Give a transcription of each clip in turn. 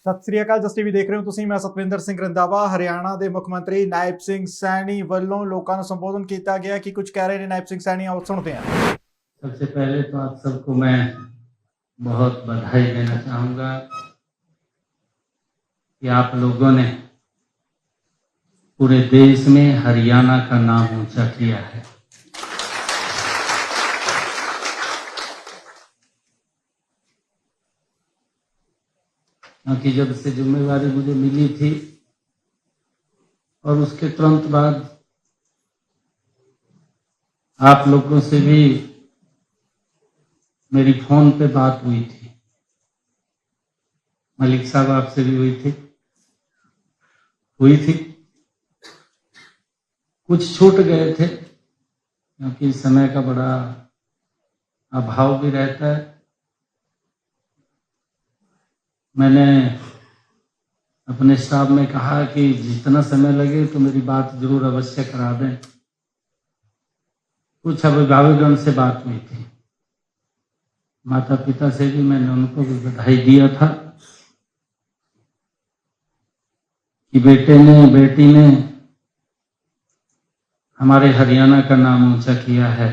ਸਤਿ ਸ੍ਰੀ ਅਕਾਲ। ਜਸ TV ਦੇਖ ਰਹੇ ਹੋ ਤੁਸੀਂ। ਮੈਂ ਸਤਵਿੰਦਰ ਸਿੰਘ ਰੰਧਾਵਾ। ਹਰਿਆਣਾ ਦੇ ਮੁੱਖ ਮੰਤਰੀ ਨਾਇਬ ਸਿੰਘ सैनी ਵੱਲੋਂ ਲੋਕਾਂ ਨੂੰ ਸੰਬੋਧਨ ਕੀਤਾ ਗਿਆ कि कुछ कह रहे हैं नायब सिंह सैनी, आओ सुनते हैं। सबसे पहले तो आप सबको मैं बहुत बधाई देना चाहूँगा कि आप लोगों ने पूरे देश में हरियाणा का नाम ऊंचा किया है। क्योंकि जब से जिम्मेवारी मुझे मिली थी और उसके तुरंत बाद आप लोगों से भी मेरी फोन पे बात हुई थी। मलिक साहब आपसे भी हुई थी। कुछ छूट गए थे क्योंकि समय का बड़ा अभाव भी रहता है। मैंने अपने स्टाफ में कहा कि जितना समय लगे तो मेरी बात जरूर अवश्य करा दें। कुछ अभिभावकगण से बात हुई थी, माता पिता से भी मैंने उनको भी बधाई दिया था कि बेटे ने बेटी ने हमारे हरियाणा का नाम ऊंचा किया है।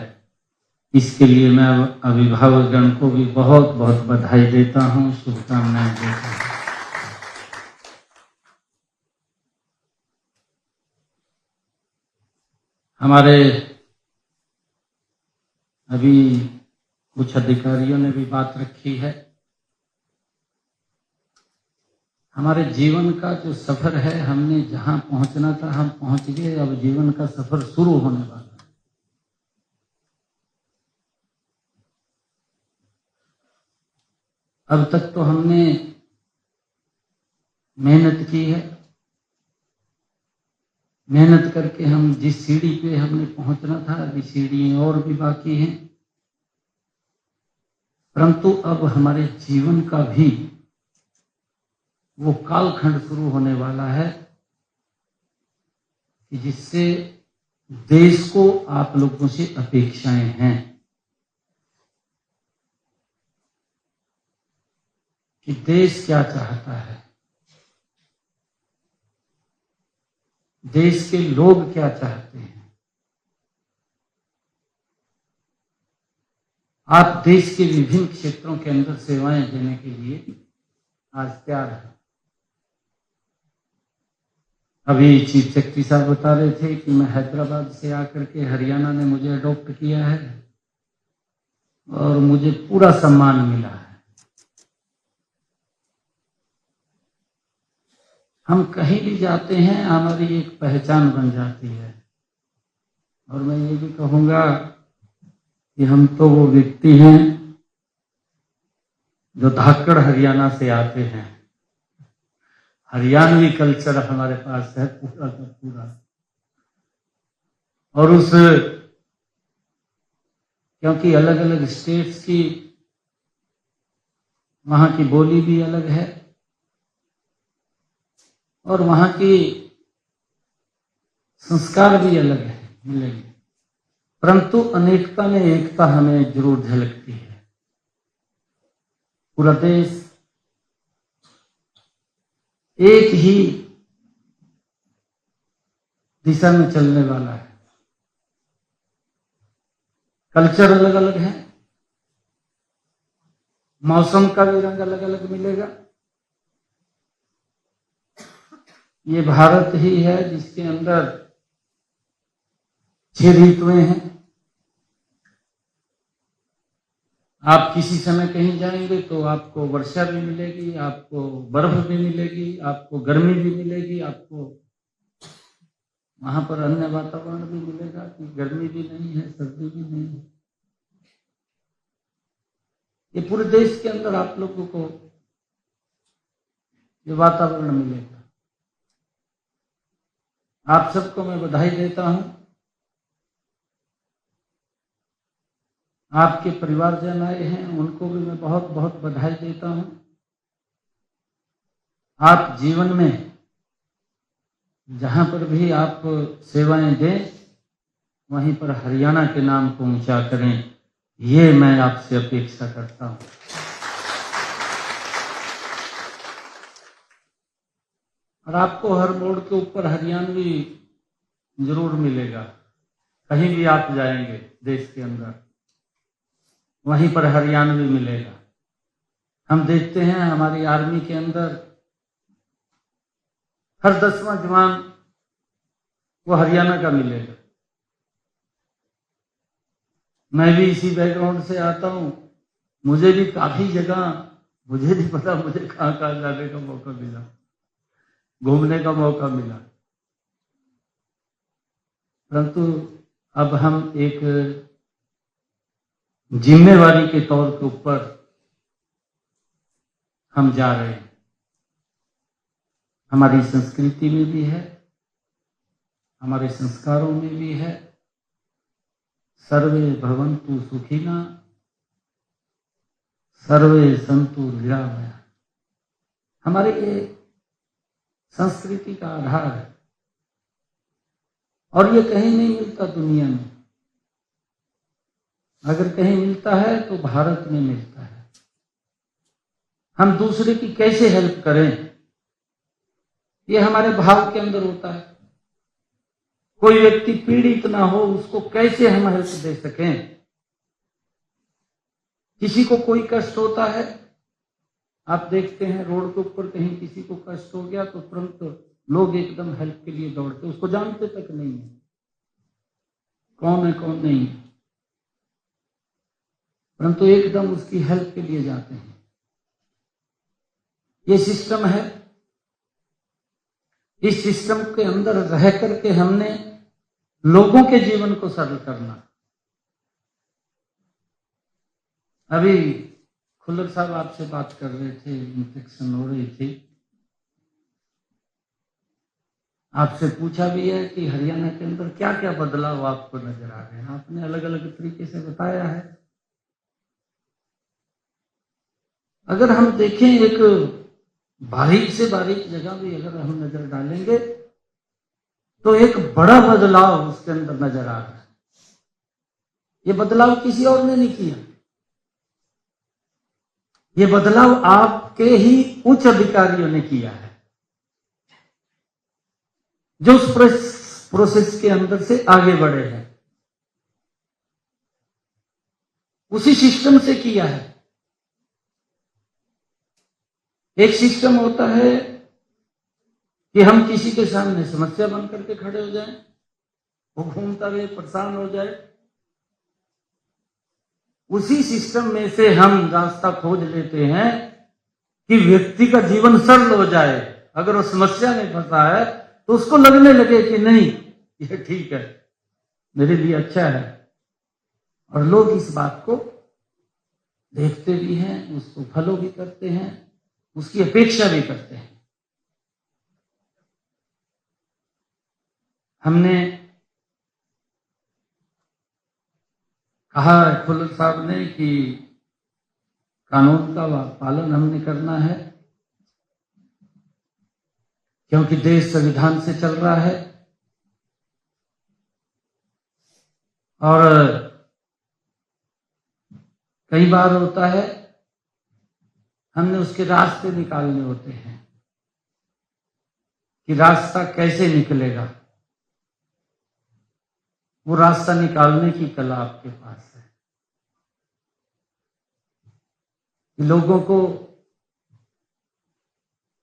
इसके लिए मैं अभिभावकगण को भी बहुत बहुत बधाई देता हूं, शुभकामनाएं देता हूं। हमारे अभी कुछ अधिकारियों ने भी बात रखी है। हमारे जीवन का जो सफर है, हमने जहां पहुंचना था हम पहुंच गए। अब जीवन का सफर शुरू होने वाला है। अब तक तो हमने मेहनत की है। मेहनत करके हम जिस सीढ़ी पे हमने पहुंचना था, अभी सीढ़ी और भी बाकी हैं। परंतु अब हमारे जीवन का भी वो कालखंड शुरू होने वाला है कि जिससे देश को आप लोगों से अपेक्षाएं हैं कि देश क्या चाहता है, देश के लोग क्या चाहते हैं। आप देश के विभिन्न क्षेत्रों के अंदर सेवाएं देने के लिए आज तैयार हैं। अभी चीफ सेक्रेटरी साहब बता रहे थे कि मैं हैदराबाद से आकर के हरियाणा ने मुझे अडॉप्ट किया है और मुझे पूरा सम्मान मिला है। हम कहीं भी जाते हैं, हमारी एक पहचान बन जाती है। और मैं ये भी कहूंगा कि हम तो वो व्यक्ति हैं जो धाकड़ हरियाणा से आते हैं। हरियाणवी कल्चर हमारे पास है पूरा का पूरा। और उस क्योंकि अलग अलग स्टेट्स की वहां की बोली भी अलग है और वहां की संस्कार भी अलग है, मिलेंगे। परंतु अनेकता में एकता हमें जरूर झलकती है। पूरा देश एक ही दिशा में चलने वाला है। कल्चर अलग अलग है, मौसम का भी रंग अलग अलग मिलेगा। ये भारत ही है जिसके अंदर 6 ऋतुएं हैं। आप किसी समय कहीं जाएंगे तो आपको वर्षा भी मिलेगी, आपको बर्फ भी मिलेगी, आपको गर्मी भी मिलेगी, आपको वहां पर अन्य वातावरण भी मिलेगा कि गर्मी भी नहीं है, सर्दी भी नहीं है। ये पूरे देश के अंदर आप लोगों को ये वातावरण मिलेगा। आप सबको मैं बधाई देता हूं। आपके परिवारजन आए हैं, उनको भी मैं बहुत बहुत बधाई देता हूं। आप जीवन में जहां पर भी आप सेवाएं दें, वहीं पर हरियाणा के नाम को ऊंचा करें, ये मैं आपसे अपेक्षा करता हूं। और आपको हर मोड़ के ऊपर हरियाणवी जरूर मिलेगा। कहीं भी आप जाएंगे देश के अंदर, वहीं पर हरियाणवी मिलेगा। हम देखते हैं हमारी आर्मी के अंदर हर 10वां जवान वो हरियाणा का मिलेगा। मैं भी इसी बैकग्राउंड से आता हूं, मुझे भी काफी जगह मुझे नहीं पता मुझे कहां कहां जाने का मौका मिला, घूमने का मौका मिला। परंतु अब हम एक जिम्मेवारी के तौर के ऊपर हम जा रहे हैं। हमारी संस्कृति में भी है, हमारे संस्कारों में भी है, सर्वे भवन्तु सुखिना सर्वे सन्तु निरामया। हमारे ये संस्कृति का आधार है और ये कहीं नहीं मिलता दुनिया में। अगर कहीं मिलता है तो भारत में मिलता है। हम दूसरे की कैसे हेल्प करें, ये हमारे भाव के अंदर होता है। कोई व्यक्ति पीड़ित ना हो, उसको कैसे हम हेल्प दे सकें। किसी को कोई कष्ट होता है, आप देखते हैं रोड के ऊपर कहीं किसी को कष्ट हो गया तो तुरंत लोग एकदम हेल्प के लिए दौड़ते, उसको जानते तक नहीं है कौन है कौन नहीं है, परंतु एकदम उसकी हेल्प के लिए जाते हैं। ये सिस्टम है। इस सिस्टम के अंदर रह करके हमने लोगों के जीवन को सरल करना। अभी खुल्लर साहब आपसे बात कर रहे थे, इंफेक्शन हो रही थी, आपसे पूछा भी है कि हरियाणा के अंदर क्या क्या बदलाव आपको नजर आ रहे हैं। आपने अलग अलग तरीके से बताया है। अगर हम देखें एक बारीक से बारीक जगह भी अगर हम नजर डालेंगे तो एक बड़ा बदलाव उसके अंदर नजर आ रहा है। ये बदलाव किसी और ने नहीं किया, ये बदलाव आपके ही उच्च अधिकारियों ने किया है, जो उस प्रोसेस के अंदर से आगे बढ़े हैं, उसी सिस्टम से किया है। एक सिस्टम होता है कि हम किसी के सामने समस्या बन करके खड़े हो जाएं, वो घूमता रहे, परेशान हो जाए। उसी सिस्टम में से हम रास्ता खोज लेते हैं कि व्यक्ति का जीवन सरल हो जाए। अगर वो समस्या में फंसा है तो उसको लगने लगे कि नहीं, ये ठीक है, मेरे लिए अच्छा है। और लोग इस बात को देखते भी हैं, उसको फॉलो भी करते हैं, उसकी अपेक्षा भी करते हैं। हमने कहा खुल्लर साहब ने कि कानून का पालन हमने करना है, क्योंकि देश संविधान से चल रहा है और कई बार होता है हमने उसके रास्ते निकालने होते हैं कि रास्ता कैसे निकलेगा। वो रास्ता निकालने की कला आपके पास है। लोगों को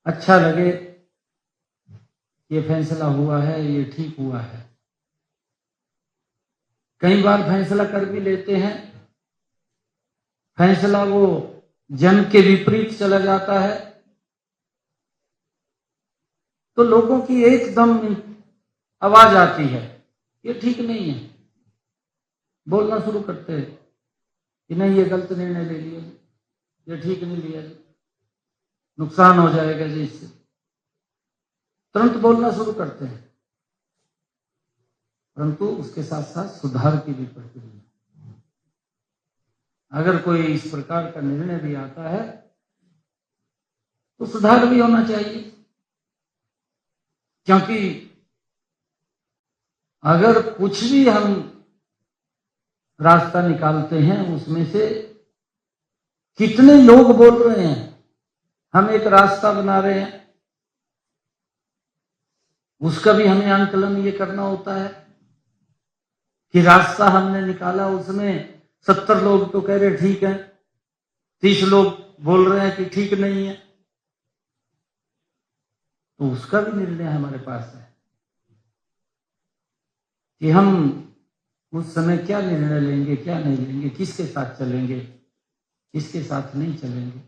अच्छा लगे, ये फैसला हुआ है, ये ठीक हुआ है। कई बार फैसला कर भी लेते हैं, फैसला वो जन के विपरीत चला जाता है तो लोगों की एकदम आवाज आती है, ये ठीक नहीं है। बोलना शुरू करते हैं कि नहीं, ये गलत निर्णय ले लिया, ये ठीक नहीं लिया, नुकसान हो जाएगा जी इससे। तुरंत बोलना शुरू करते हैं, परंतु उसके साथ साथ सुधार की भी प्रक्रिया। अगर कोई इस प्रकार का निर्णय भी आता है तो सुधार भी होना चाहिए, क्योंकि अगर कुछ भी हम रास्ता निकालते हैं उसमें से कितने लोग बोल रहे हैं हम एक रास्ता बना रहे हैं, उसका भी हमें आंकलन ये करना होता है कि रास्ता हमने निकाला, उसमें 70 लोग तो कह रहे ठीक है, 30 लोग बोल रहे हैं कि ठीक नहीं है, तो उसका भी निर्णय हमारे पास है कि हम उस समय क्या निर्णय लेंगे, क्या नहीं लेंगे, किसके साथ चलेंगे, किसके साथ नहीं चलेंगे।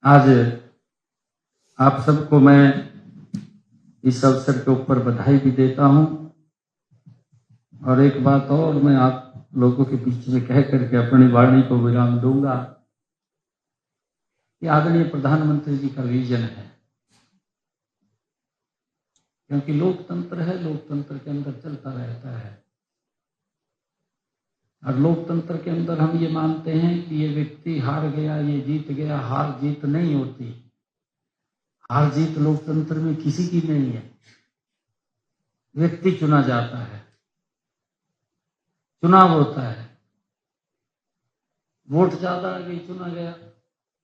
आज आप सबको मैं इस अवसर के ऊपर बधाई भी देता हूं, और एक बात और मैं आप लोगों के बीच में कह करके अपनी वाणी को विराम दूंगा कि आदरणीय प्रधानमंत्री जी का विजन है, क्योंकि लोकतंत्र है, लोकतंत्र के अंदर चलता रहता है, और लोकतंत्र के अंदर हम ये मानते हैं कि ये व्यक्ति हार गया, ये जीत गया, हार जीत नहीं होती। हार जीत लोकतंत्र में किसी की नहीं है, व्यक्ति चुना जाता है, चुनाव होता है, वोट ज्यादा आ गई चुना गया,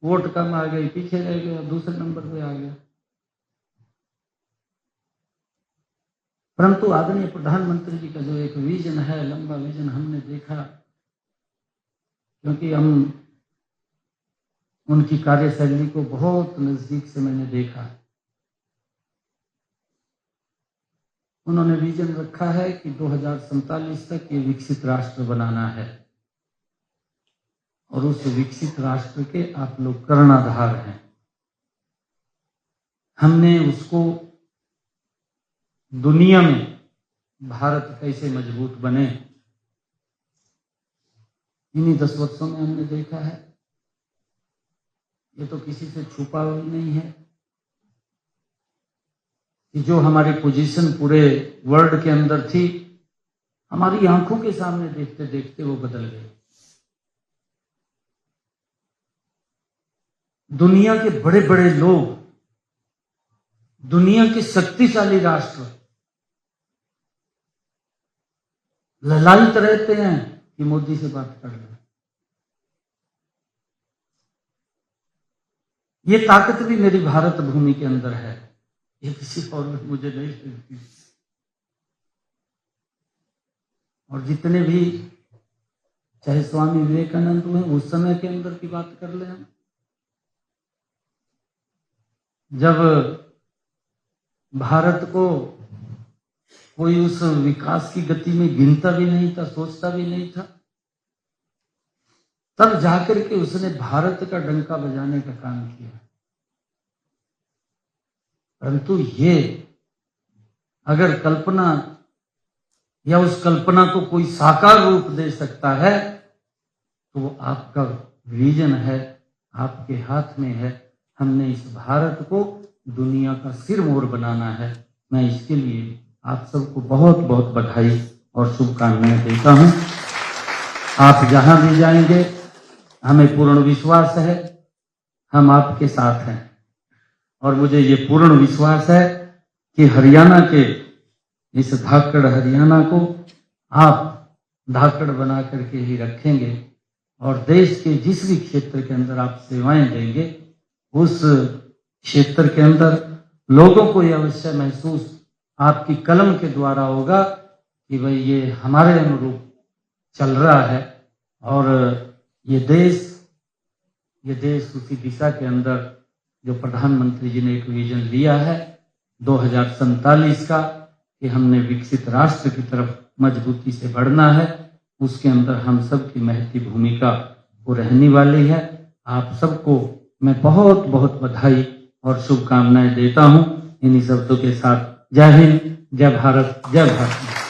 वोट कम आ गई पीछे रह गया, दूसरे नंबर पे आ गया। परंतु आदरणीय प्रधानमंत्री जी का जो एक विजन है, लंबा विजन हमने देखा, क्योंकि हम उनकी कार्यशैली को बहुत नजदीक से मैंने देखा। उन्होंने विजन रखा है कि 2047 तक ये विकसित राष्ट्र बनाना है, और उस विकसित राष्ट्र के आप लोग कर्णधार हैं। हमने उसको दुनिया में भारत कैसे मजबूत बने, इन्हीं 10 वर्षों में हमने देखा है। ये तो किसी से छुपा हुआ नहीं है कि जो हमारी पोजीशन पूरे वर्ल्ड के अंदर थी, हमारी आंखों के सामने देखते देखते वो बदल गई। दुनिया के बड़े बड़े लोग, दुनिया के शक्तिशाली राष्ट्र ललायित रहते हैं कि मोदी से बात कर लें। ये ताकत भी मेरी भारत भूमि के अंदर है, ये किसी और में मुझे नहीं लगती। और जितने भी चाहे स्वामी विवेकानंद हुए, उस समय के अंदर की बात कर लें हम, जब भारत को कोई उस विकास की गति में गिनता भी नहीं था, सोचता भी नहीं था, तब जाकर के उसने भारत का डंका बजाने का काम किया। परंतु ये अगर कल्पना या उस कल्पना को कोई साकार रूप दे सकता है, तो वो आपका विजन है, आपके हाथ में है। हमने इस भारत को दुनिया का सिरमौर बनाना है। मैं इसके लिए आप सबको बहुत बहुत बधाई और शुभकामनाएं देता हूं। आप जहां भी जाएंगे, हमें पूर्ण विश्वास है हम आपके साथ हैं, और मुझे ये पूर्ण विश्वास है कि हरियाणा के इस धाकड़ हरियाणा को आप धाकड़ बना करके ही रखेंगे, और देश के जिस भी क्षेत्र के अंदर आप सेवाएं देंगे, उस क्षेत्र के अंदर लोगों को यह अवश्य महसूस आपकी कलम के द्वारा होगा कि भाई ये हमारे अनुरूप चल रहा है, और ये देश उसी दिशा के अंदर जो प्रधानमंत्री जी ने एक विजन लिया है 2047 का, कि हमने विकसित राष्ट्र की तरफ मजबूती से बढ़ना है, उसके अंदर हम सब की महती भूमिका वो रहने वाली है। आप सबको मैं बहुत बहुत बधाई और शुभकामनाएं देता हूं। इन्हीं शब्दों के साथ जय हिंद, जय भारत, जय भारत।